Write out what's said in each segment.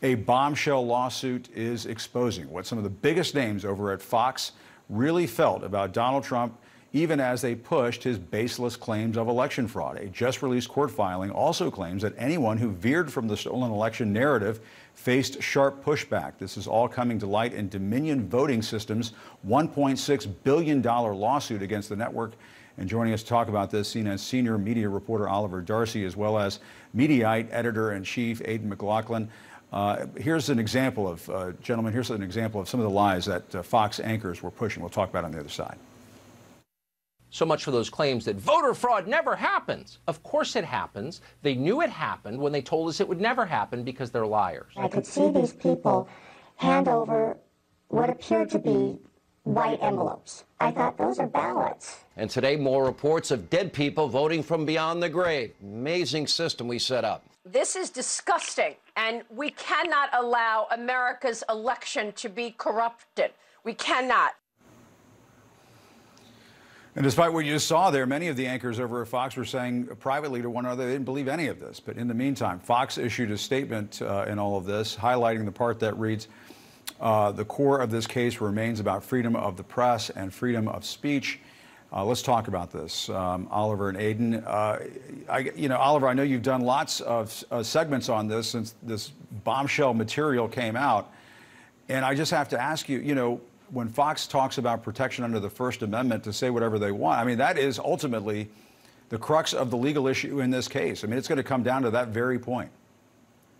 A bombshell lawsuit is exposing what some of the biggest names over at Fox really felt about Donald Trump, even as they pushed his baseless claims of election fraud. A just released court filing also claims that anyone who veered from the stolen election narrative faced sharp pushback. This is all coming to light in Dominion Voting Systems' $1.6 billion lawsuit against the network. And joining us to talk about this, CNN's senior media reporter Oliver Darcy, as well as Mediaite editor-in-chief Aidan McLaughlin. Here's an example of, gentlemen, here's an example of some of the lies that Fox anchors were pushing. We'll talk about it on the other side. So much for those claims that voter fraud never happens. Of course it happens. They knew it happened when they told us it would never happen because they're liars. I could see these people hand over what appeared to be white envelopes. I thought, those are ballots. And today, more reports of dead people voting from beyond the grave. Amazing system we set up. This is disgusting, and we cannot allow America's election to be corrupted. We cannot. And despite what you just saw there, many of the anchors over at Fox were saying privately to one another they didn't believe any of this. But in the meantime, Fox issued a statement in all of this, highlighting the part that reads, the core of this case remains about freedom of the press and freedom of speech. Let's talk about this, Oliver and Aidan. Oliver, I know you've done lots of segments on this since this bombshell material came out. And I just have to ask you, when Fox talks about protection under the First Amendment to say whatever they want, I mean, that is ultimately the crux of the legal issue in this case. I mean, it's going to come down to that very point.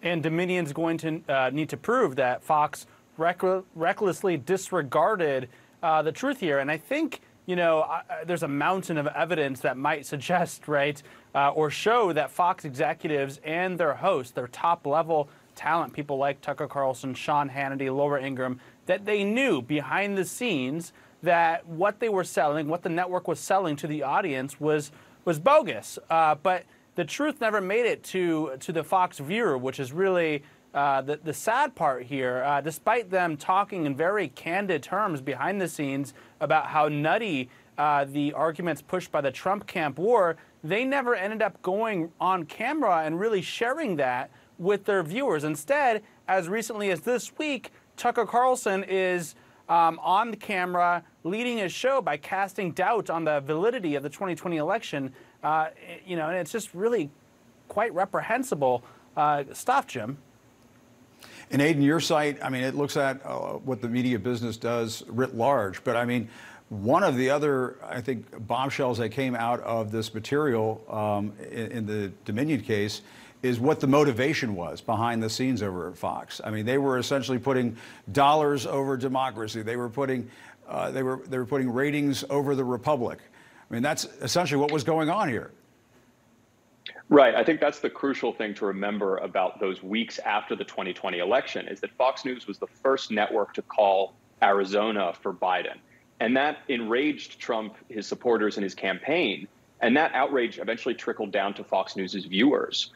And Dominion's going to need to prove that Fox recklessly disregarded the truth here. And I think, there's a mountain of evidence that might suggest, right, or show that Fox executives and their hosts, their top-level talent, people like Tucker Carlson, Sean Hannity, Laura Ingraham, that they knew behind the scenes that what they were selling, what the network was selling to the audience was bogus. But the truth never made it to the Fox viewer, which is really the sad part here. Despite them talking in very candid terms behind the scenes about how nutty the arguments pushed by the Trump camp were, they never ended up going on camera and really sharing that with their viewers. Instead, as recently as this week, Tucker Carlson is on the camera leading his show by casting doubt on the validity of the 2020 election. And it's just really quite reprehensible stuff, Jim. And Aidan, your site, I mean, it looks at what the media business does writ large. But I mean, one of the other, I think, bombshells that came out of this material in the Dominion case is what the motivation was behind the scenes over at Fox. I mean, they were essentially putting dollars over democracy. They were putting they were putting ratings over the republic. I mean, that's essentially what was going on here. Right. I think that's the crucial thing to remember about those weeks after the 2020 election is that Fox News was the first network to call Arizona for Biden. And that enraged Trump, his supporters, and his campaign. And that outrage eventually trickled down to Fox News's viewers.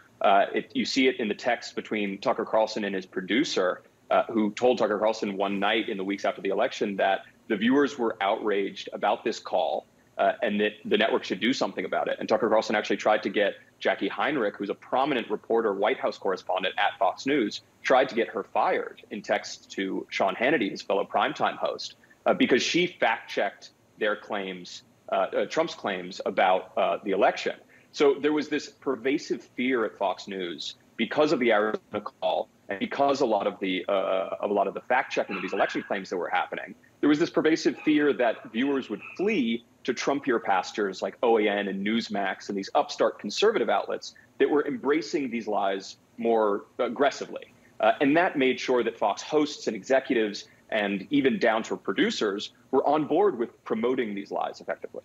You see it in the text between Tucker Carlson and his producer, who told Tucker Carlson one night in the weeks after the election that the viewers were outraged about this call and that the network should do something about it. And Tucker Carlson actually tried to get Jackie Heinrich, who's a prominent reporter, White House correspondent at Fox News, tried to get her fired in text to Sean Hannity, his fellow primetime host, because she fact-checked their claims, Trump's claims about the election. So there was this pervasive fear at Fox News because of the Arizona call and because a lot of the fact-checking of these election claims that were happening. There was this pervasive fear that viewers would flee to Trumpier pastors like OAN and Newsmax and these upstart conservative outlets that were embracing these lies more aggressively. And that made sure that Fox hosts and executives and even down to producers were on board with promoting these lies effectively.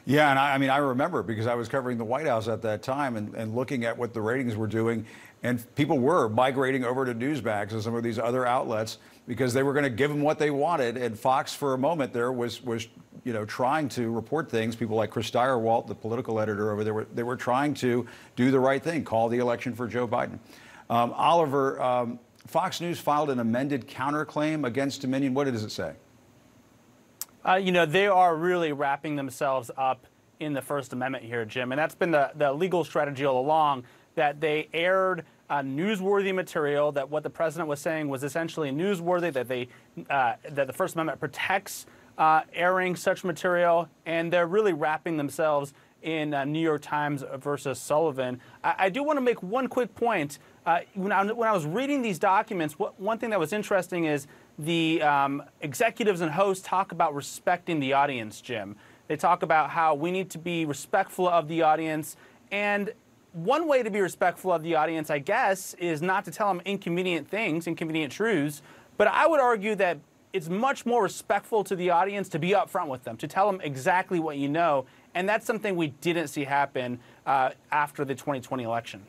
Yeah, and I mean, I remember because I was covering the White House at that time and looking at what the ratings were doing, and people were migrating over to Newsmax and some of these other outlets because they were going to give them what they wanted. And Fox, for a moment there, was trying to report things. People like Chris Stirewalt, the political editor over there, they were trying to do the right thing, call the election for Joe Biden. Oliver, Fox News filed an amended counterclaim against Dominion. What does it say? They are really wrapping themselves up in the First Amendment here, Jim. And that's been the legal strategy all along, that they aired newsworthy material, that what the president was saying was essentially newsworthy, that the First Amendment protects airing such material, and they're really wrapping themselves in New York Times versus Sullivan. I do want to make one quick point. When I was reading these documents, one thing that was interesting is the executives and hosts talk about respecting the audience, Jim. They talk about how we need to be respectful of the audience, and one way to be respectful of the audience, I guess, is not to tell them inconvenient things, inconvenient truths, but I would argue that it's much more respectful to the audience to be upfront with them, to tell them exactly what you know, and that's something we didn't see happen after the 2020 election.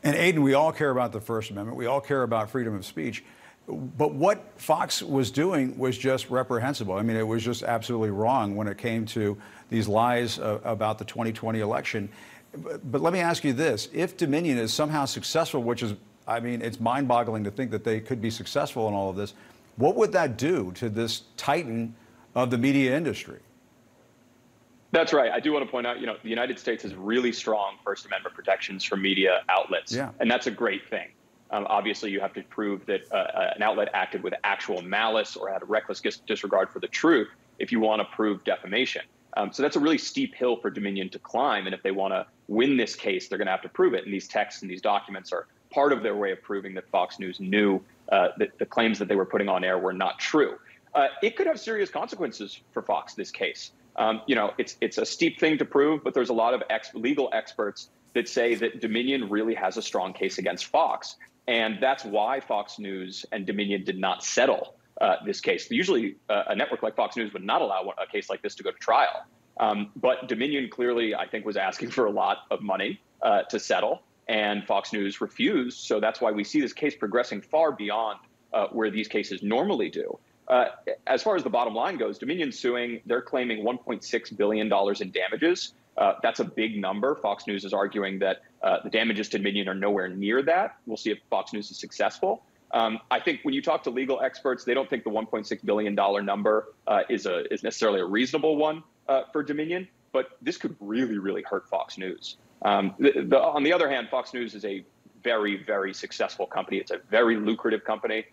And Aidan, we all care about the First Amendment. We all care about freedom of speech. But what Fox was doing was just reprehensible. I mean, it was just absolutely wrong when it came to these lies about the 2020 election. But let me ask you this. If Dominion is somehow successful, which is, I mean, it's mind-boggling to think that they could be successful in all of this, what would that do to this titan of the media industry? That's right. I do want to point out, the United States has really strong First Amendment protections for media outlets, and that's a great thing. Obviously, you have to prove that an outlet acted with actual malice or had a reckless disregard for the truth if you want to prove defamation. So that's a really steep hill for Dominion to climb, and if they want to win this case, they're going to have to prove it. And these texts and these documents are part of their way of proving that Fox News knew that the claims that they were putting on air were not true. It could have serious consequences for Fox, this case. It's a steep thing to prove, but there's a lot of legal experts that say that Dominion really has a strong case against Fox. And that's why Fox News and Dominion did not settle this case. Usually, a network like Fox News would not allow a case like this to go to trial. But Dominion clearly, I think, was asking for a lot of money to settle, and Fox News refused. So that's why we see this case progressing far beyond where these cases normally do. As far as the bottom line goes, Dominion suing, they're claiming $1.6 billion in damages. That's a big number. Fox News is arguing that the damages to Dominion are nowhere near that. We'll see if Fox News is successful. I think when you talk to legal experts, they don't think the $1.6 billion number is necessarily a reasonable one for Dominion, but this could really, really hurt Fox News. On the other hand, Fox News is a very, very successful company. It's a very lucrative company.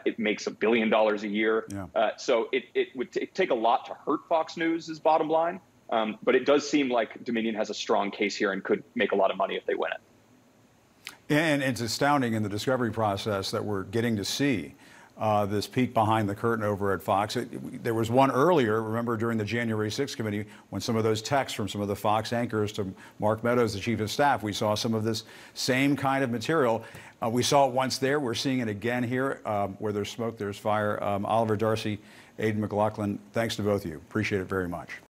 It makes $1 billion a year. Yeah. So it would take a lot to hurt Fox News' bottom line. But it does seem like Dominion has a strong case here and could make a lot of money if they win it. And it's astounding in the discovery process that we're getting to see this peek behind the curtain over at Fox. There was one earlier, remember, during the January 6th committee, when some of those texts from some of the Fox anchors to Mark Meadows, the chief of staff, we saw some of this same kind of material. We saw it once there. We're seeing it again here. Where there's smoke, there's fire. Oliver Darcy, Aidan McLaughlin, thanks to both of you. Appreciate it very much.